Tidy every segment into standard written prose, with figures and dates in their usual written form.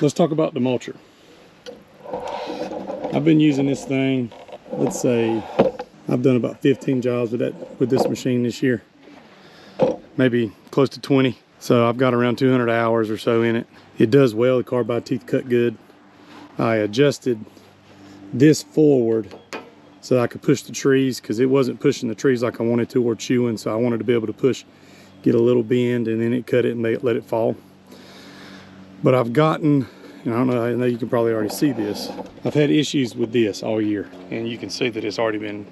let's talk about the mulcher. I've been using this thing, let's say I've done about 15 jobs with this machine this year, maybe close to 20. So I've got around 200 hours or so in it. It does well, the carbide teeth cut good. I adjusted this forward so I could push the trees, because it wasn't pushing the trees like I wanted to or chewing, so I wanted to be able to push, get a little bend, and then it cut it and let it fall. But I've gotten, and I know you can probably already see this, I've had issues with this all year, and you can see that it's already been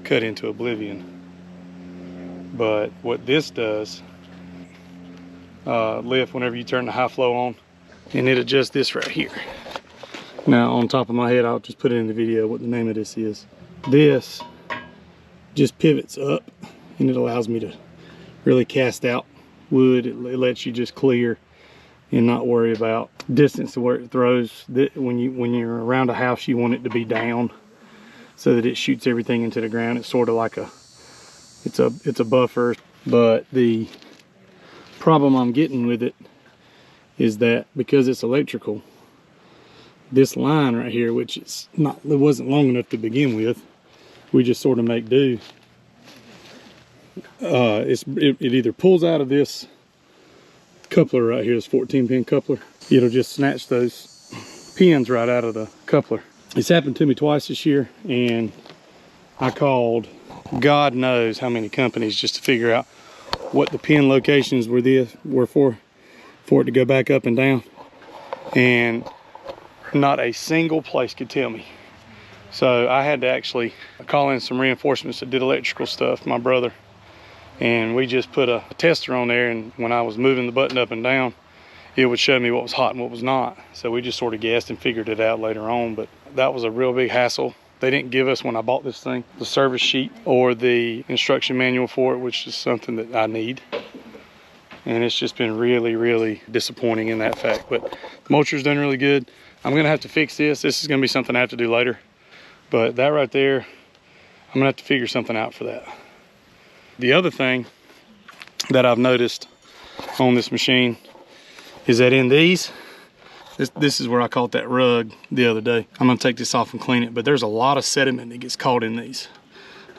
cut into oblivion. But what this does, lift whenever you turn the high flow on, and it adjusts this right here. Now on top of my head, I'll just put it in the video what the name of this is. This just pivots up, and it allows me to really cast out wood. It lets you just clear and not worry about distance to where it throws. When you're around a house, you want it to be down so that it shoots everything into the ground. It's sort of like it's a buffer. But the problem I'm getting with it is that because it's electrical, this line right here, which it wasn't long enough to begin with, we just sort of make do. It either pulls out of this coupler right here, this 14-pin coupler. It'll just snatch those pins right out of the coupler. It's happened to me twice this year, and I called God knows how many companies just to figure out what the pin locations were for it to go back up and down, and not a single place could tell me. So I had to actually call in some reinforcements that did electrical stuff, my brother, and we just put a tester on there, and when I was moving the button up and down, it would show me what was hot and what was not. So we just sort of guessed and figured it out later on. But that was a real big hassle. They didn't give us, when I bought this thing, the service sheet or the instruction manual for it, which is something that I need. And it's just been really, really disappointing in that fact. But the mulcher's done really good. I'm gonna have to fix this. This is gonna be something I have to do later. But that right there, I'm gonna have to figure something out for that. The other thing that I've noticed on this machine is that in these, this is where I caught that rug the other day. I'm gonna take this off and clean it, but there's a lot of sediment that gets caught in these.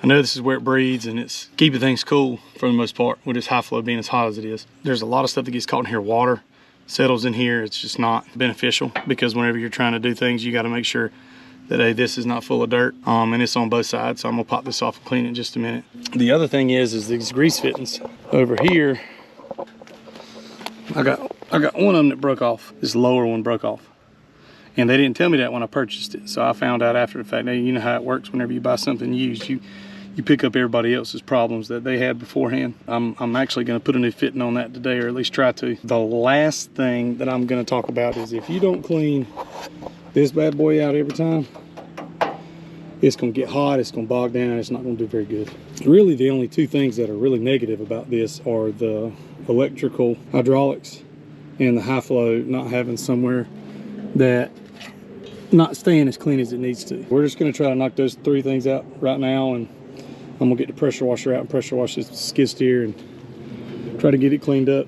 I know this is where it breeds, and it's keeping things cool for the most part, with this high flow being as hot as it is. There's a lot of stuff that gets caught in here. Water settles in here. It's just not beneficial, because whenever you're trying to do things, you gotta make sure that, hey, this is not full of dirt, and it's on both sides. So I'm gonna pop this off and clean it in just a minute. The other thing is these grease fittings over here. I got one of them that broke off. This lower one broke off, and they didn't tell me that when I purchased it. So I found out after the fact. Now, you know how it works whenever you buy something used. You pick up everybody else's problems that they had beforehand. I'm actually going to put a new fitting on that today, or at least try to. The last thing that I'm going to talk about is if you don't clean this bad boy out every time, it's going to get hot, it's going to bog down, it's not going to do very good. Really, the only two things that are really negative about this are the electrical hydraulics and the high flow not having somewhere that not staying as clean as it needs to. We're just going to try to knock those three things out right now, and I'm going to get the pressure washer out and pressure wash this skid steer and try to get it cleaned up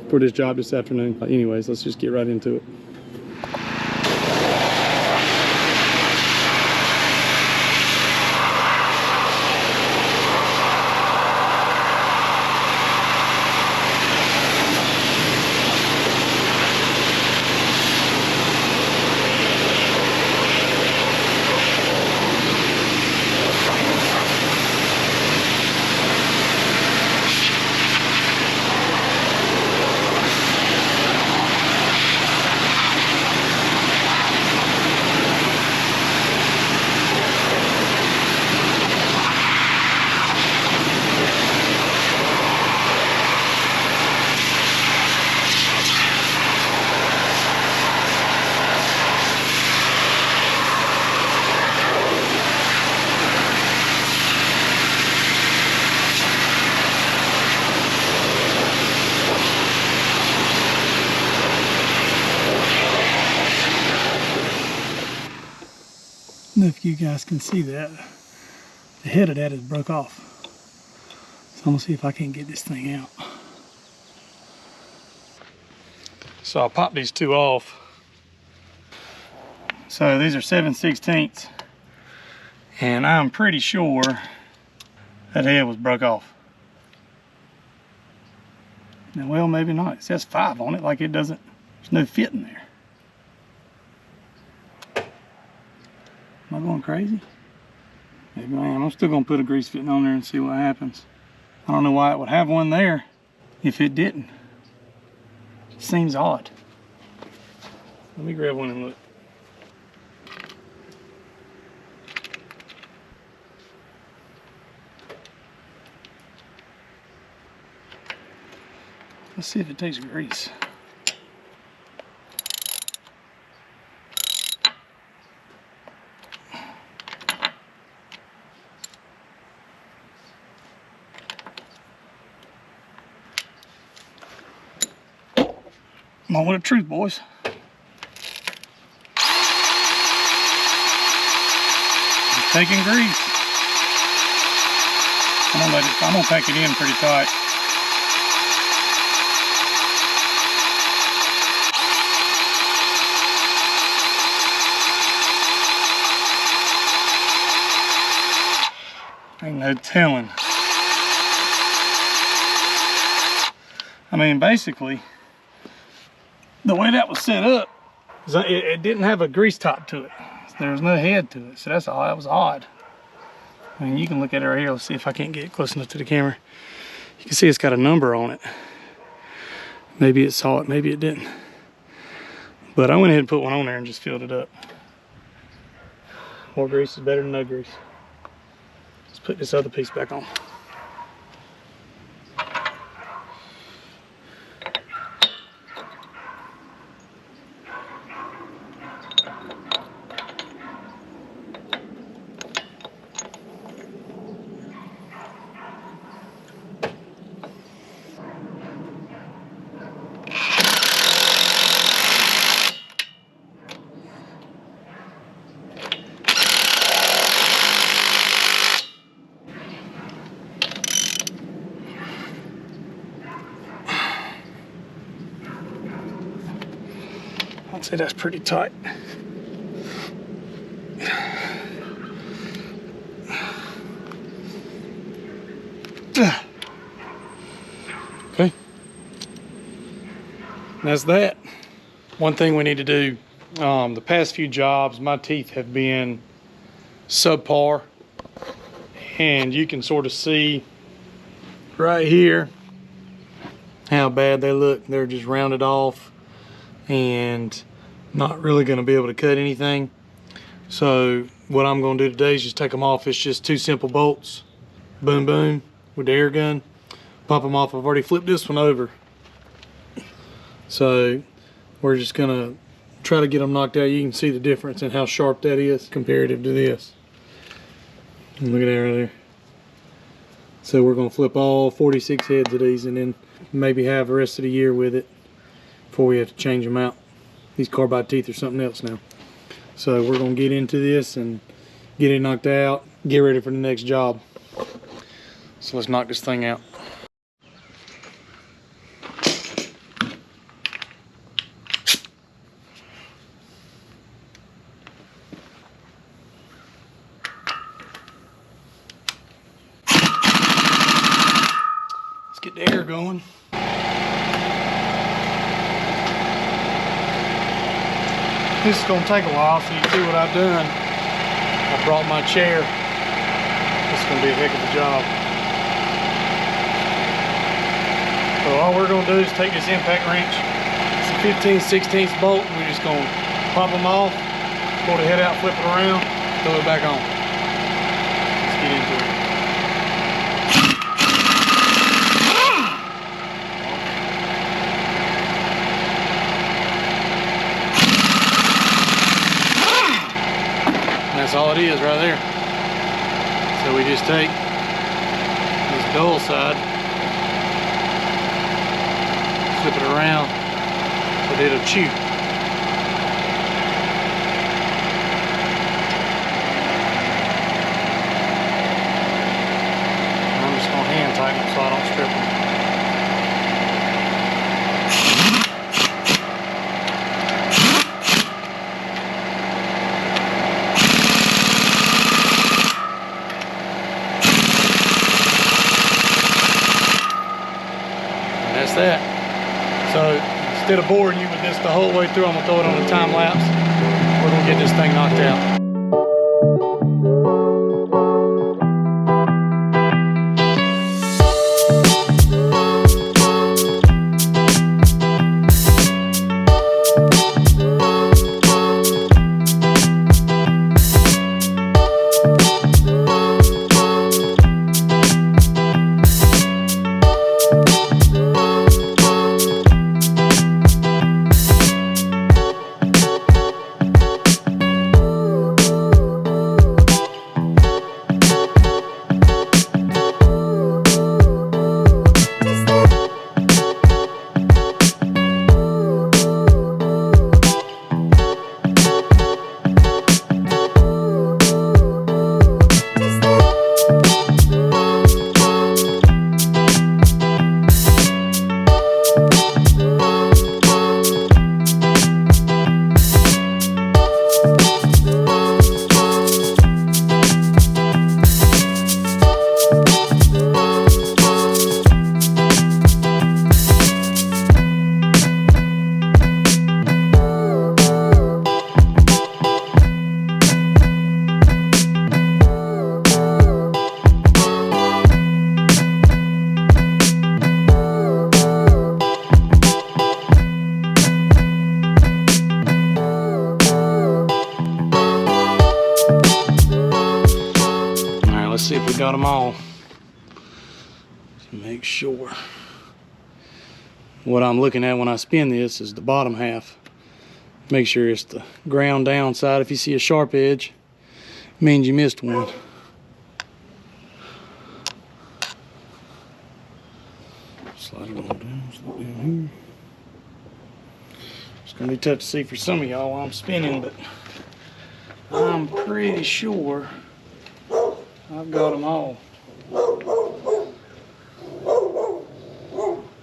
for this job this afternoon. Anyways, let's just get right into it. I don't know if you guys can see that. The head of that is broke off. So I'm gonna see if I can get this thing out. So I'll pop these two off So these are 7/16, and I'm pretty sure that head was broke off. Now, well, maybe not. It says 5 on it, like it doesn't, there's no fit in there. Am I going crazy? Maybe I am. I'm still gonna put a grease fitting on there and see what happens. I don't know why it would have one there if it didn't. It seems odd. Let me grab one and look. Let's see if it takes grease. Moment of truth, boys. It's taking grease. I'm gonna pack it in pretty tight. Ain't no telling. I mean, basically, the way that was set up, it didn't have a grease top to it. There was no head to it, so that was odd. I mean, you can look at it right here. Let's see if I can't get close enough to the camera. You can see it's got a number on it. Maybe it saw it, maybe it didn't. But I went ahead and put one on there and just filled it up. More grease is better than no grease. Let's put this other piece back on. I'd say that's pretty tight. Okay. That's that. One thing we need to do, the past few jobs, my teeth have been subpar, and you can sort of see right here how bad they look. They're just rounded off and not really going to be able to cut anything. So what I'm going to do today is just take them off. It's just 2 simple bolts, boom boom, with the air gun, pop them off. I've already flipped this one over, so we're just going to try to get them knocked out. You can see the difference in how sharp that is comparative to this. And look at that right there. So we're going to flip all 46 heads of these and then maybe have the rest of the year with it before we have to change them out. These carbide teeth are something else now. So we're going to get into this and get it knocked out, get ready for the next job. So let's knock this thing out. Let's get the air going. This is going to take a while, so you can see what I've done. I brought my chair. This is going to be a heck of a job. So all we're going to do is take this impact wrench. It's a 15/16 bolt. We're just going to pop them off, pull the head out, flip it around, throw it back on. Let's get into it. That's all it is right there. So we just take this dull side, flip it around, so that it'll chew. And I'm just going to hand tighten it so I don't strip them. fix that. So instead of boring you with this the whole way through, I'm gonna throw it on a time lapse. We're gonna get this thing knocked out. Let's see if we got them all. Make sure. What I'm looking at when I spin this is the bottom half. Make sure it's the ground down side. If you see a sharp edge, it means you missed one. Slide it on down, slide down here. It's gonna be tough to see for some of y'all while I'm spinning, but I'm pretty sure I've got them all.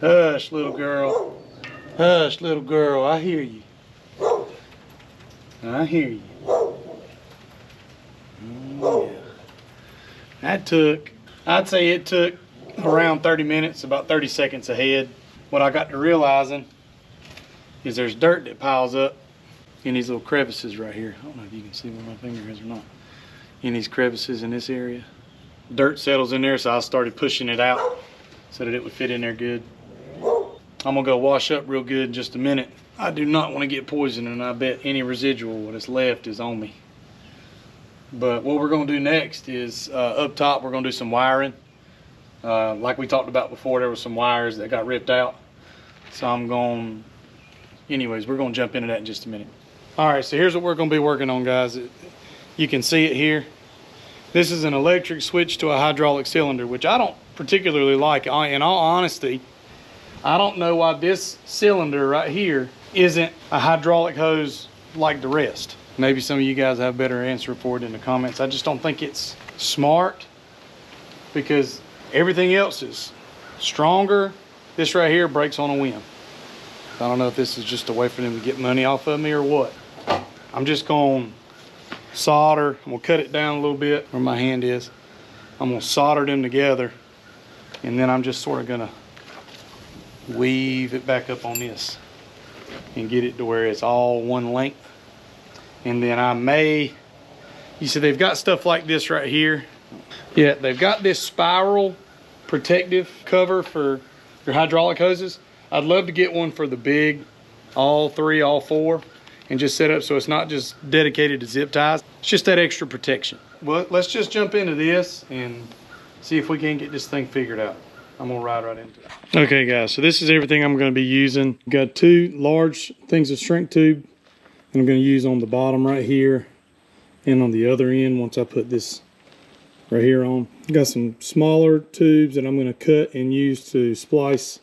Hush, little girl. Hush, little girl. I hear you. I hear you. Oh, yeah. That took, I'd say it took around 30 minutes, about 30 seconds ahead. What I got to realizing is there's dirt that piles up in these little crevices right here. I don't know if you can see where my finger is or not. In these crevices in this area. Dirt settles in there, so I started pushing it out so that it would fit in there good. I'm gonna go wash up real good in just a minute. I do not want to get poisoned, and I bet any residual what is left is on me. But what we're gonna do next is up top we're gonna do some wiring. Like we talked about before, there were some wires that got ripped out. So anyways, we're gonna jump into that in just a minute. All right, so here's what we're gonna be working on, guys. You can see it here. This is an electric switch to a hydraulic cylinder, which I don't particularly like. In all honesty, I don't know why this cylinder right here isn't a hydraulic hose like the rest. Maybe some of you guys have a better answer for it in the comments. I just don't think it's smart because everything else is stronger. This right here breaks on a whim. I don't know if this is just a way for them to get money off of me or what. I'm just going to solder. I'm going to cut it down a little bit where my hand is. I'm going to solder them together, and then I'm just sort of going to weave it back up on this and get it to where it's all one length. And then I may, you see they've got stuff like this right here. Yeah, they've got this spiral protective cover for your hydraulic hoses. I'd love to get one for the big, all three, all four, and just set up so it's not just dedicated to zip ties. It's just that extra protection. Well, let's just jump into this and see if we can get this thing figured out. I'm gonna ride right into it. Okay guys, so this is everything I'm gonna be using. Got two large things of shrink tube that I'm gonna use on the bottom right here and on the other end once I put this right here on. Got some smaller tubes that I'm gonna cut and use to splice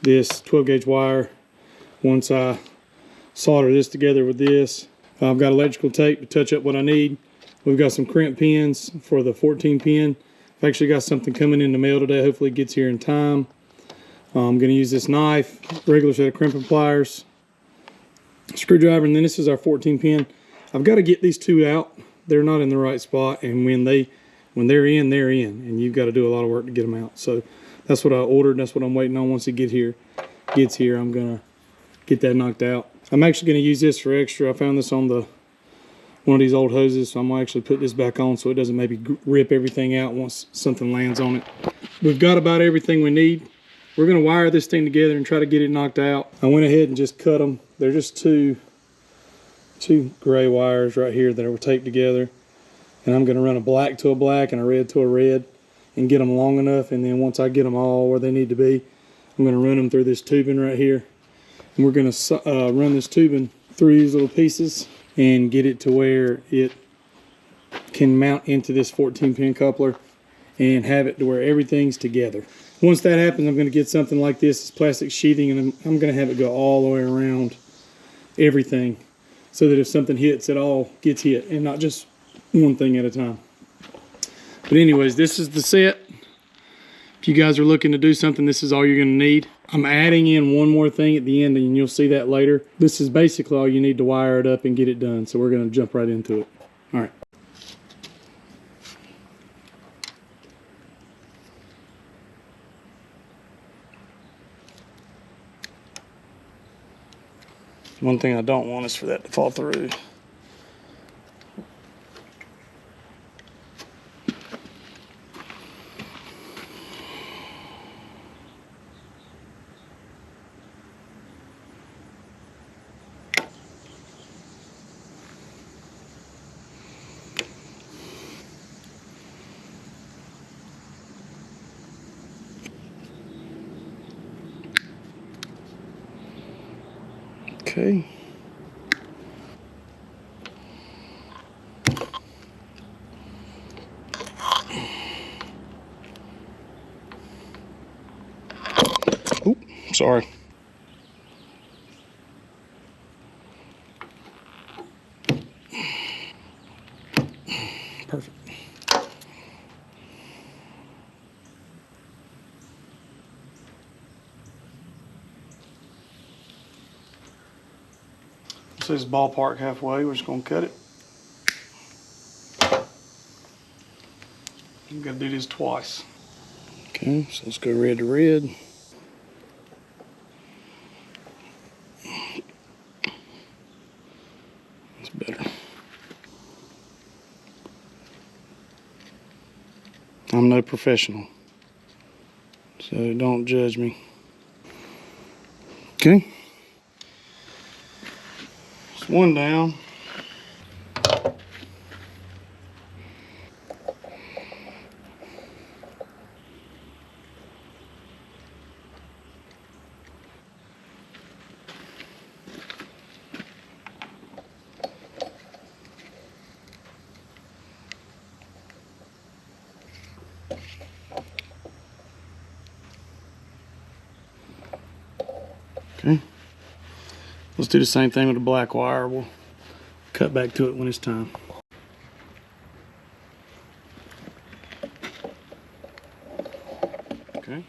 this 12 gauge wire once I solder this together with this. I've got electrical tape to touch up what I need. We've got some crimp pins for the 14 pin. I've actually got something coming in the mail today. Hopefully it gets here in time. I'm going to use this knife, regular set of crimping pliers, screwdriver, and then this is our 14 pin. I've got to get these two out. They're not in the right spot, and when they're in, and you've got to do a lot of work to get them out. So That's what I ordered. That's what I'm waiting on. Once it gets here, I'm gonna get that knocked out. I'm actually gonna use this for extra. I found this on one of these old hoses, so I'm gonna actually put this back on so it doesn't maybe rip everything out once something lands on it. We've got about everything we need. We're gonna wire this thing together and try to get it knocked out. I went ahead and just cut them. They're just two gray wires right here that are taped together. And I'm gonna run a black to a black and a red to a red and get them long enough. And then once I get them all where they need to be, I'm gonna run them through this tubing right here. And we're gonna run this tubing through these little pieces and get it to where it can mount into this 14-pin coupler and have it to where everything's together. Once that happens, I'm going to get something like this, plastic sheathing, and I'm going to have it go all the way around everything so that if something hits, it all gets hit and not just one thing at a time. But anyways, this is the set. If you guys are looking to do something, this is all you're going to need. I'm adding in one more thing at the end, and you'll see that later. This is basically all you need to wire it up and get it done. So we're going to jump right into it. All right. One thing I don't want is for that to fall through. Okay. Oop, sorry. Perfect. This is ballpark halfway. We're just going to cut it. I'm going to do this twice. Okay, so let's go red to red. That's better. I'm no professional, so don't judge me. Okay. It's one down. Okay. Let's do the same thing with the black wire. We'll cut back to it when it's time. Okay.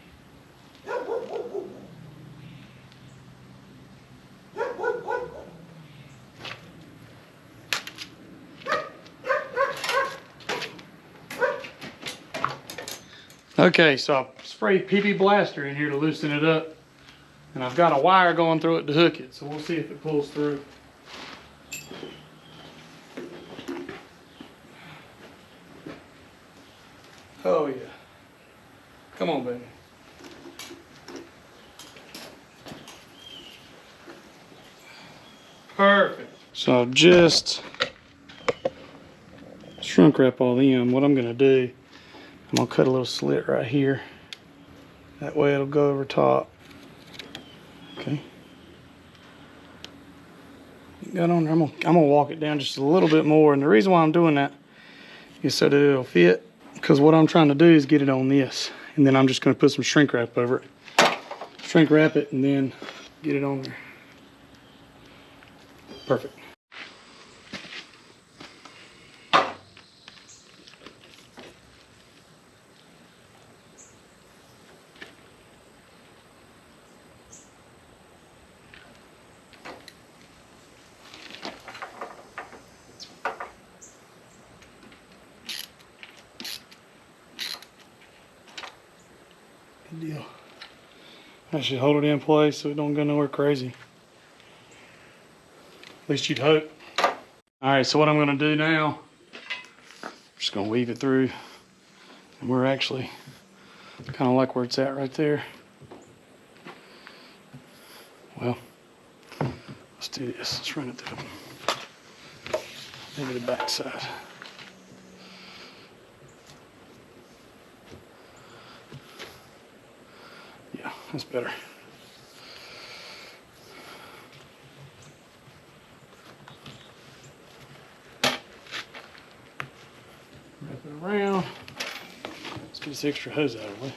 Okay, so I sprayed PB Blaster in here to loosen it up. And I've got a wire going through it to hook it, so we'll see if it pulls through. Oh yeah. Come on, baby. Perfect. So I've just shrunk wrap all them. What I'm gonna do, I'm gonna cut a little slit right here. That way it'll go over top. Okay. Got on there. I'm gonna walk it down just a little bit more, and the reason why I'm doing that is so that it'll fit. Because what I'm trying to do is get it on this, and then I'm just gonna put some shrink wrap over it. Shrink wrap it, and then get it on there. Perfect. Good deal. That should hold it in place so it don't go nowhere crazy. At least you'd hope. All right, so what I'm gonna do now, I'm just gonna weave it through, and we're actually kind of like where it's at right there. Well, let's do this. Let's run it through maybe the back side. Yeah, that's better. Wrap it around. Let's get this extra hose out of the way.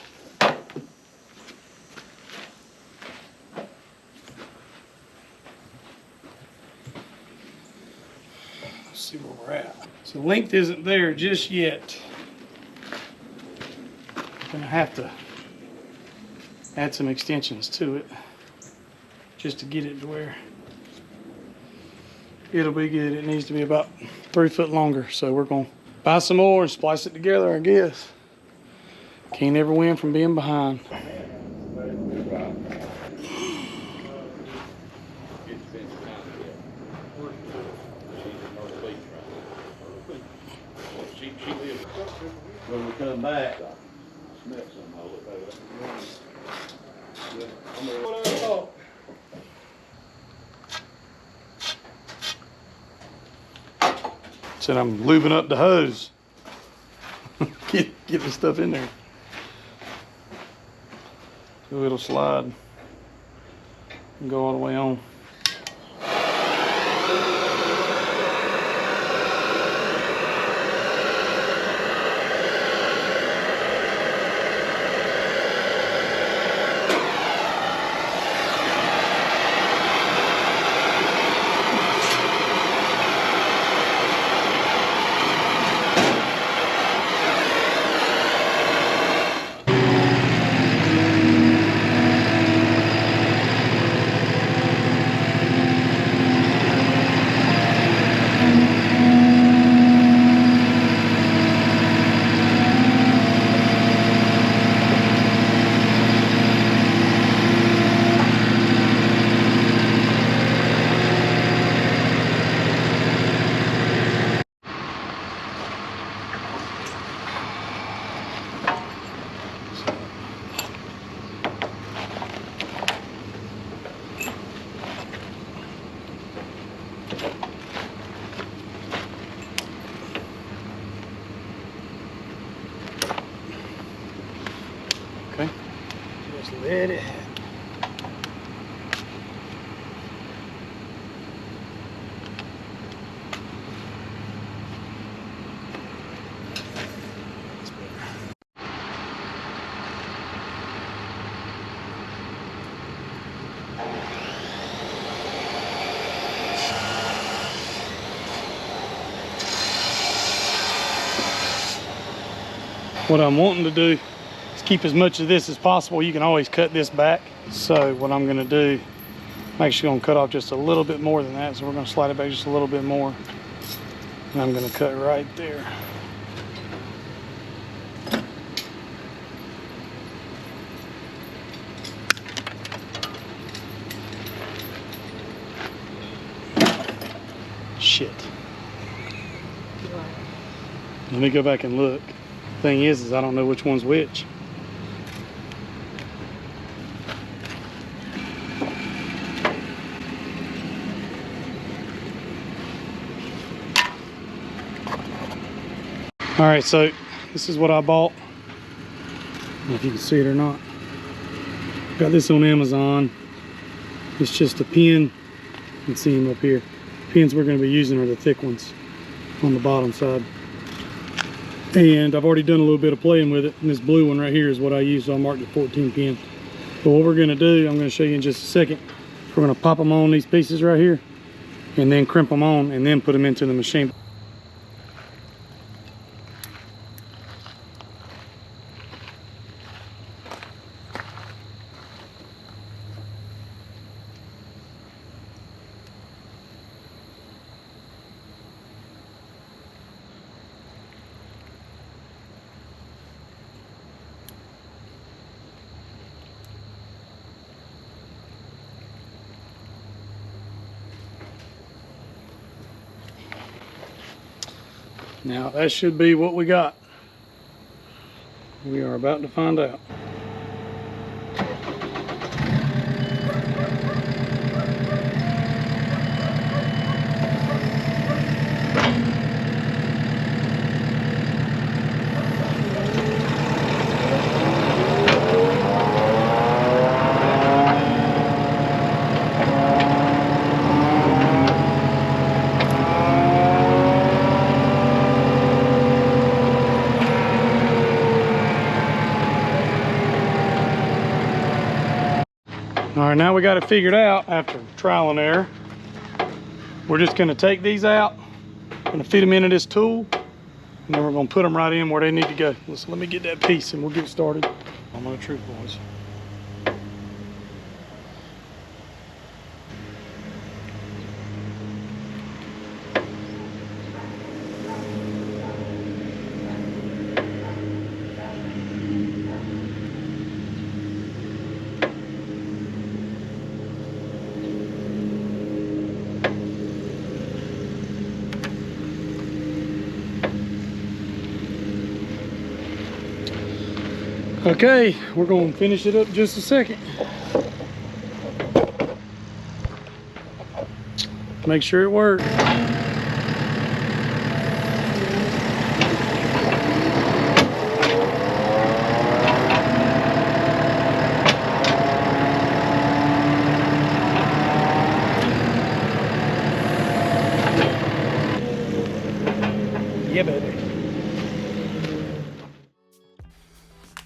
Let's see where we're at. So length isn't there just yet. I'm gonna have to add some extensions to it just to get it to where it'll be good. It needs to be about 3 foot longer. So we're gonna buy some more and splice it together, I guess. Can't ever win from being behind. When we come back, Said I'm lubing up the hose. get the stuff in there. So it'll slide and go all the way on. Okay, just let it happen. What I'm wanting to do is keep as much of this as possible. You can always cut this back. So what I'm gonna do, I'm actually gonna cut off just a little bit more than that. So we're gonna slide it back just a little bit more. And I'm gonna cut right there. Shit. Let me go back and look. Thing is I don't know which one's which. All right, so this is what I bought. I don't know if you can see it or not. Got this on Amazon. It's just a pin. You can see them up here. Pins we're going to be using are the thick ones on the bottom side. And I've already done a little bit of playing with it, and this blue one right here is what I use, so I marked it 14 pin. But what we're going to do, I'm going to show you in just a second. We're going to pop them on these pieces right here and then crimp them on and then put them into the machine. Now that should be what we got. We are about to find out. All right, now we got it figured out after trial and error. We're just gonna take these out, gonna feed them into this tool, and then we're gonna put them right in where they need to go. So let me get that piece and we'll get started on my truck, boys. Okay, we're going to finish it up in just a second. Make sure it works. Yeah, baby.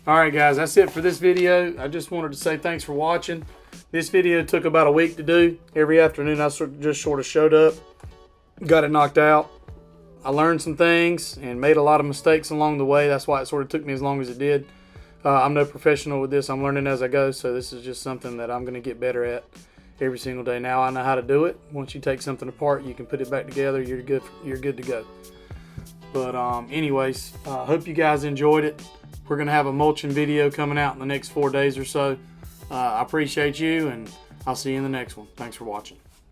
Alright guys, that's it for this video. I just wanted to say thanks for watching. This video took about a week to do. Every afternoon I just sort of showed up, got it knocked out. I learned some things and made a lot of mistakes along the way. That's why it sort of took me as long as it did. I'm no professional with this. I'm learning as I go, so this is just something that I'm going to get better at every single day. Now I know how to do it. Once you take something apart, you can put it back together. You're good to go. But anyways, hope you guys enjoyed it. We're going to have a mulching video coming out in the next 4 days or so. I appreciate you, and I'll see you in the next one. Thanks for watching.